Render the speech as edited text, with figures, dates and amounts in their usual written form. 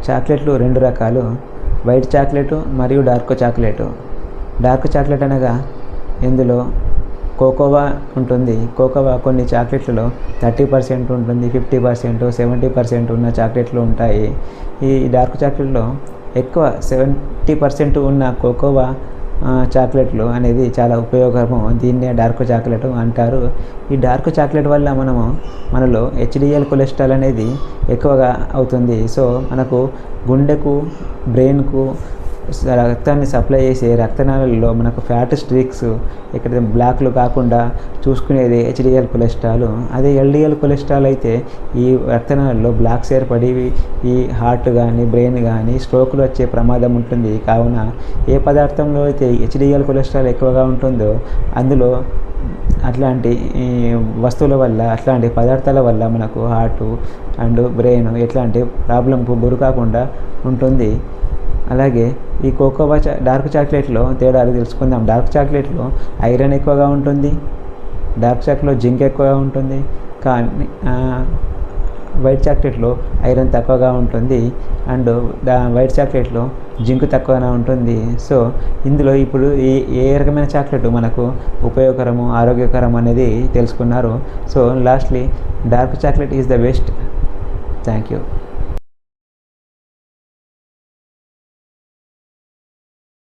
చాక్లెట్లు రెండు రకాలు, వైట్ చాక్లెట్ మరియు డార్క్ చాక్లెట్. డార్క్ చాక్లెట్ అనగా ఇందులో కోకోవా ఉంటుంది. కోకోవా కొన్ని చాక్లెట్లలో 30% ఉంటుంది, 50%, 70% ఉన్న చాక్లెట్లు ఉంటాయి. ఈ డార్క్ చాక్లెట్లో ఎక్కువ 70% ఉన్న కోకోవా చాక్లెట్లు అనేది చాలా ఉపయోగము. దీన్నే డార్క్ చాక్లెట్ అంటారు. ఈ డార్క్ చాక్లెట్ వల్ల మనలో HDL కొలెస్ట్రాల్ అనేది ఎక్కువగా అవుతుంది. సో మనకు గుండెకు, బ్రెయిన్కు రక్తాన్ని సప్లై చేసే రక్తనాళాలలో మనకు ఫ్యాట్ స్ట్రీక్స్ ఇక్కడ బ్లాక్లు కాకుండా చూసుకునేది HDL కొలెస్ట్రాల్. అదే LDL కొలెస్ట్రాల్ అయితే ఈ రక్తనాళాలలో బ్లాక్స్ ఏర్పడి ఈ హార్ట్ కానీ బ్రెయిన్ కానీ స్ట్రోక్లు వచ్చే ప్రమాదం ఉంటుంది. కావున ఏ పదార్థంలో అయితే HDL కొలెస్ట్రాల్ ఎక్కువగా ఉంటుందో అందులో అట్లాంటి వస్తువుల వల్ల, అట్లాంటి పదార్థాల వల్ల మనకు హార్ట్ అండ్ బ్రెయిన్ ఎట్లాంటి ప్రాబ్లంకు గురి కాకుండా ఉంటుంది. అలాగే ఈ కోకోవా డార్క్ చాక్లెట్లో తేడాలు తెలుసుకుందాం. డార్క్ చాక్లెట్లో ఐరన్ ఎక్కువగా ఉంటుంది, డార్క్ చాక్లెట్లో జింక్ ఎక్కువగా ఉంటుంది. కానీ వైట్ చాక్లెట్లో ఐరన్ తక్కువగా ఉంటుంది అండ్ వైట్ చాక్లెట్లో జింక్ తక్కువగా ఉంటుంది. సో ఇందులో ఇప్పుడు ఏ రకమైన చాక్లెట్ మనకు ఉపయోగకరము, ఆరోగ్యకరం అనేది తెలుసుకున్నారు. So lastly dark chocolate is the best. Thank you.